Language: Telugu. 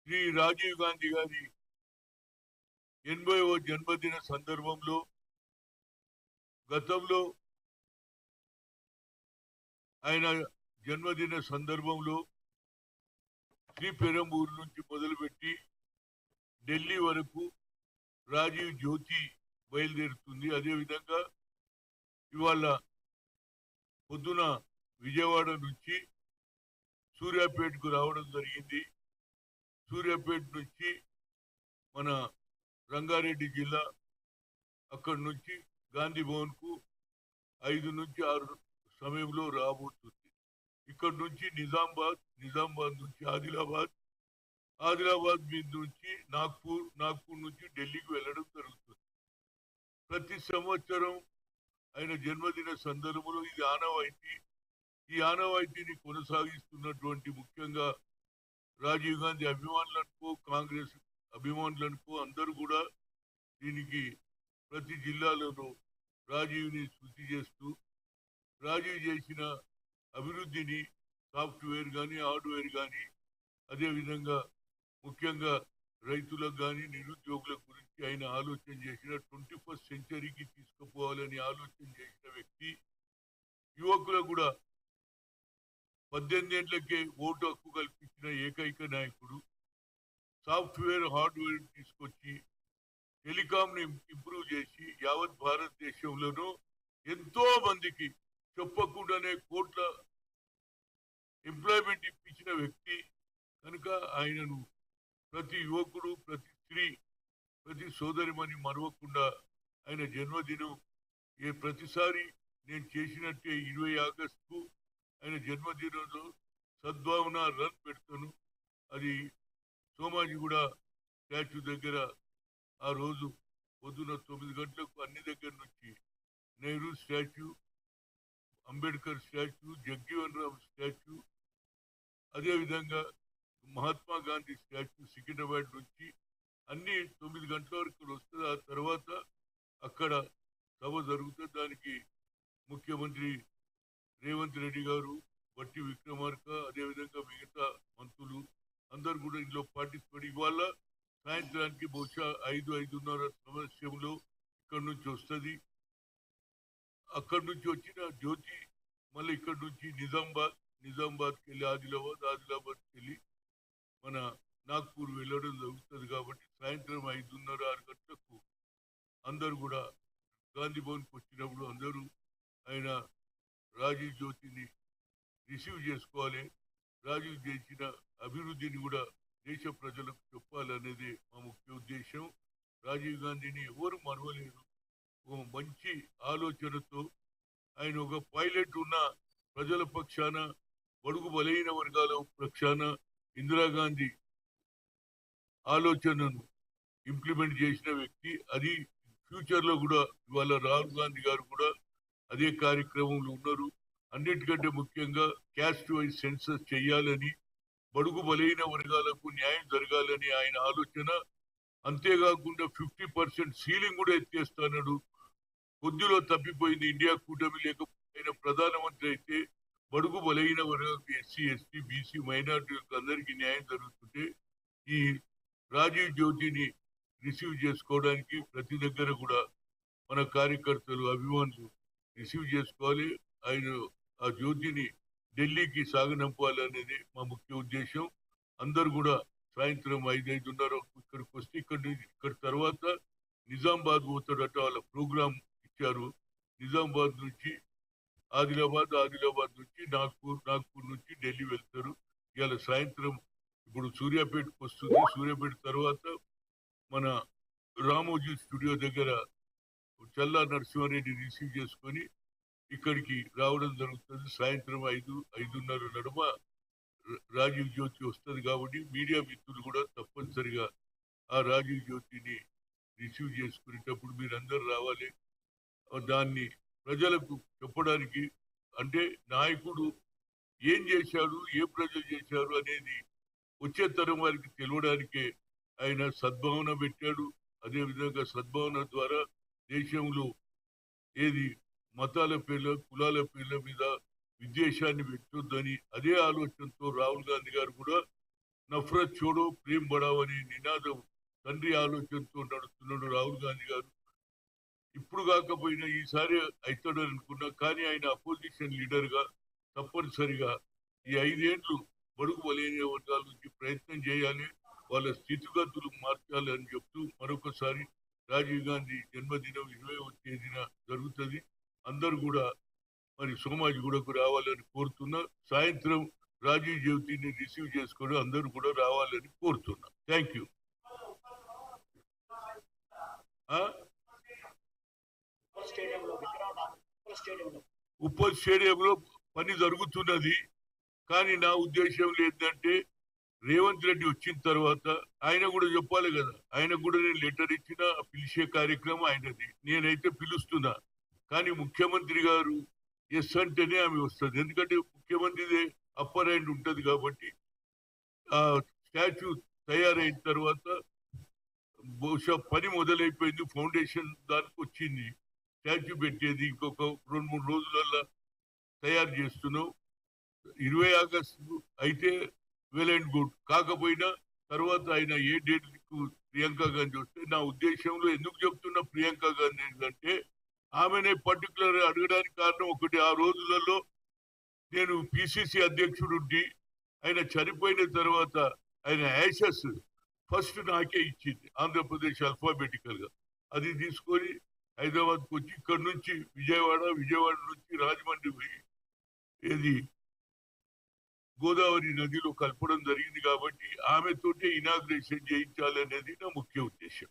శ్రీ రాజీవ్ గాంధీ గారి 80వ జన్మదిన సందర్భంలో గతంలో ఆయన జన్మదిన సందర్భంలో శ్రీపెరంబూరు నుంచి మొదలుపెట్టి ఢిల్లీ వరకు రాజీవ్ జ్యోతి బయలుదేరుతుంది. అదేవిధంగా ఇవాళ పొద్దున విజయవాడ నుంచి సూర్యాపేటకు రావడం జరిగింది. సూర్యాపేట నుంచి మన రంగారెడ్డి జిల్లా అక్కడి నుంచి గాంధీ భవన్ కు 5 నుంచి 6 సమయంలో రాబోతుంది. ఇక్కడ నుంచి నిజామాబాద్ నుంచి ఆదిలాబాద్ మీద నుంచి నాగ్పూర్ నుంచి ఢిల్లీకి వెళ్ళడం జరుగుతుంది. ప్రతి సంవత్సరం ఆయన జన్మదిన సందర్భంలో ఇది ఆనవాయితీ. ఈ ఆనవాయితీని కొనసాగిస్తున్నటువంటి ముఖ్యంగా రాజీవ్ గాంధీ అభిమానులనుకో కాంగ్రెస్ అభిమానులనుకో అందరూ కూడా దీనికి ప్రతి జిల్లాలోనూ రాజీవ్ని శృతి చేస్తూ రాజీవ్ చేసిన అభివృద్ధిని సాఫ్ట్వేర్ కానీ హార్డ్వేర్ కానీ అదేవిధంగా ముఖ్యంగా రైతులకు కానీ నిరుద్యోగుల గురించి ఆయన ఆలోచన చేసిన 21st సెంచరీకి తీసుకుపోవాలని ఆలోచన చేసిన వ్యక్తి. యువకులకు కూడా 18 ఏళ్లకే ఓటు హక్కు కల్పించిన ఏకైక నాయకుడు. సాఫ్ట్వేర్ హార్డ్వేర్ తీసుకొచ్చి టెలికాం ని ఇంప్రూవ్ చేసి యావత్ భారతదేశంలోనూ ఎంతో మందికి చెప్పకుండానే కోట్ల ఎంప్లాయ్మెంట్ ఇప్పించిన వ్యక్తి కనుక ఆయనను ప్రతి యువకుడు ప్రతి స్త్రీ ప్రతి సోదరిమని మరవకుండా ఆయన జన్మదినం ప్రతిసారి నేను చేసినట్టే 20 ఆగస్టుకు ఆయన జన్మదినంలో సద్భావన రన్ పెడతాను. అది సోమాజిగూడ స్టాచ్యూ దగ్గర ఆ రోజు పొద్దున 9 గంటలకు అన్ని దగ్గర నుంచి Nehru statue, Ambedkar statue, Jagjivan Ram statue, అదేవిధంగా మహాత్మా గాంధీ స్టాచ్యూ సికింద్రాబాద్ నుంచి అన్ని 9 గంటల వరకు వస్తుంది. ఆ తర్వాత అక్కడ సభ జరుగుతుంది. దానికి ముఖ్యమంత్రి రేవంత్ రెడ్డి గారు, బట్టి విక్రమార్క, అదేవిధంగా మిగతా మంత్రులు అందరు కూడా ఇందులో పార్టిసిపేట్. ఇవాళ సాయంత్రానికి బహుశా 5-5:30 సమస్యలో ఇక్కడ నుంచి వస్తుంది. అక్కడి నుంచి వచ్చిన జ్యోతి మళ్ళీ ఇక్కడ నుంచి నిజామాబాద్కి వెళ్ళి ఆదిలాబాద్కి వెళ్ళి మన నాగ్పూర్ వెళ్ళడం జరుగుతుంది. కాబట్టి సాయంత్రం 5:30-6 గంటలకు అందరు కూడా గాంధీ భవన్కి వచ్చినప్పుడు అందరూ ఆయన రాజీవ్ జ్యోతిని రిసీవ్ చేసుకోవాలి. రాజీవ్ చేసిన అభివృద్ధిని కూడా దేశ ప్రజలకు చెప్పాలనేది మా ముఖ్య ఉద్దేశం. రాజీవ్ గాంధీని ఎవరు మరవలేరు. ఒక మంచి ఆలోచనతో ఆయన ఒక పైలట్ ఉన్న ప్రజల పక్షాన బడుగు బలహీన వర్గాల పక్షాన ఇందిరాగాంధీ ఆలోచనను ఇంప్లిమెంట్ చేసిన వ్యక్తి. అది ఫ్యూచర్ లో కూడా ఇవాళ రాహుల్ గాంధీ గారు కూడా అదే కార్యక్రమంలో ఉన్నారు. అన్నిటికంటే ముఖ్యంగా క్యాస్ట్ వైజ్ సెన్సస్ చేయాలని, బడుగు బలహీన వర్గాలకు న్యాయం జరగాలని ఆయన ఆలోచన. అంతేకాకుండా 50% సీలింగ్ కూడా ఎత్తేస్తున్నాడు. కొద్దిలో తప్పిపోయింది. ఇండియా కూటమి లేకపోయిన ప్రధానమంత్రి అయితే బడుగు బలహీన వర్గాలకు ఎస్సీ, ఎస్టీ, బీసీ, మైనార్టీలకు అందరికీ న్యాయం జరుగుతుంటే ఈ రాజీవ్ జ్యోతిని రిసీవ్ చేసుకోవడానికి ప్రతి దగ్గర కూడా మన కార్యకర్తలు అభిమానులు రిసీవ్ చేసుకోవాలి. ఆయన ఆ జ్యోతిని ఢిల్లీకి సాగనంపాలనేది మా ముఖ్య ఉద్దేశం. అందరు కూడా సాయంత్రం 5-5:30 ఇక్కడికి వస్తే ఇక్కడ తర్వాత నిజామాబాద్ పోతాడట. వాళ్ళ ప్రోగ్రాం ఇచ్చారు. నిజామాబాద్ నుంచి ఆదిలాబాద్ నుంచి నాగ్పూర్ నుంచి ఢిల్లీ వెళ్తారు. ఇవాళ సాయంత్రం ఇప్పుడు సూర్యాపేటకు వస్తుంది. సూర్యాపేట తర్వాత మన రామోజీ స్టూడియో దగ్గర చల్లా నరసింహారెడ్డి రిసీవ్ చేసుకొని ఇక్కడికి రావడం జరుగుతుంది. సాయంత్రం 5-5:30 నడుమ రాజీవ్ జ్యోతి వస్తుంది. కాబట్టి మీడియా మిత్రులు కూడా తప్పనిసరిగా ఆ రాజీవ్ జ్యోతిని రిసీవ్ చేసుకునేటప్పుడు మీరందరూ రావాలి. దాన్ని ప్రజలకు చెప్పడానికి, అంటే నాయకుడు ఏం చేశాడు, ఏ ప్రజలు చేశారు అనేది వచ్చే తరం వారికి తెలియడానికే ఆయన సద్భావన పెట్టాడు. అదేవిధంగా సద్భావన ద్వారా దేశంలో ఏది మతాల పేర్ల కులాల పేర్ల మీద విద్వేషాన్ని పెట్టొద్దని అదే ఆలోచనతో రాహుల్ గాంధీ గారు కూడా నఫరత్ छोड़ो ప్రేమ్ బడావో అనే నినాదం తండ్రి ఆలోచనతో నడుస్తున్నాడు రాహుల్ గాంధీ గారు. ఇప్పుడు కాకపోయినా ఈసారి అవుతాడని అనుకున్నా. కానీ ఆయన అపోజిషన్ లీడర్ గా తప్పనిసరిగా ఈ 5 ఏళ్లు బడుగు బలైన వర్గాల నుంచి ప్రయత్నం చేయాలి. వాళ్ళ స్థితిగతులు మార్చాలి అని చెప్తూ మరొకసారి రాజీవ్ గాంధీ జన్మదినం 20వ తేదీన జరుగుతుంది. అందరూ కూడా మరి సోమాజిగూడకు రావాలని కోరుతున్నా. సాయంత్రం రాజీవ్ జ్యోతిని రిసీవ్ చేసుకొని అందరూ కూడా రావాలని కోరుతున్నా. Thank you. ఉప్పల్ స్టేడియంలో పని జరుగుతున్నది. కానీ నా ఉద్దేశం ఏంటంటే రేవంత్ రెడ్డి వచ్చిన తర్వాత ఆయన కూడా చెప్పాలి కదా. ఆయనకు కూడా నేను లెటర్ ఇచ్చిన పిలిచే కార్యక్రమం ఆయనది. నేనైతే పిలుస్తున్నా. కానీ ముఖ్యమంత్రి గారు ఎస్ అంటేనే ఆమె వస్తుంది. ఎందుకంటే ముఖ్యమంత్రిదే అప్పర్ హ్యాండ్ ఉంటుంది కాబట్టి ఆ స్టాచ్యూ తయారైన తర్వాత బహుశా పని మొదలైపోయింది. ఫౌండేషన్ దానికి వచ్చింది. స్టాచ్యూ పెట్టేది ఇంకొక 2-3 రోజులల్లో తయారు చేస్తున్నాం. 20 ఆగస్టు అయితే వెల్ అండ్ గుడ్. కాకపోయినా తర్వాత ఆయన ఏ డేట్కు ప్రియాంక గాంధీ వస్తే నా ఉద్దేశంలో ఎందుకు చెప్తున్నా ప్రియాంక గాంధీ అంటే ఆమెనే పర్టికులర్ అడగడానికి కారణం ఒకటి. ఆ రోజులలో నేను పిసిసి అధ్యక్షుడుండి ఆయన చనిపోయిన తర్వాత ఆయన యాషెస్ ఫస్ట్ నాకే ఇచ్చింది ఆంధ్రప్రదేశ్ అల్ఫాబెటికల్ గా. అది తీసుకొని హైదరాబాద్కి వచ్చి ఇక్కడ నుంచి విజయవాడ నుంచి రాజమండ్రి పోయి ఏది గోదావరి నదిలో కలపడం జరిగింది. కాబట్టి ఆమెతోటే ఇనాగ్రేషన్ చేయించాలనేది నా ముఖ్య ఉద్దేశం.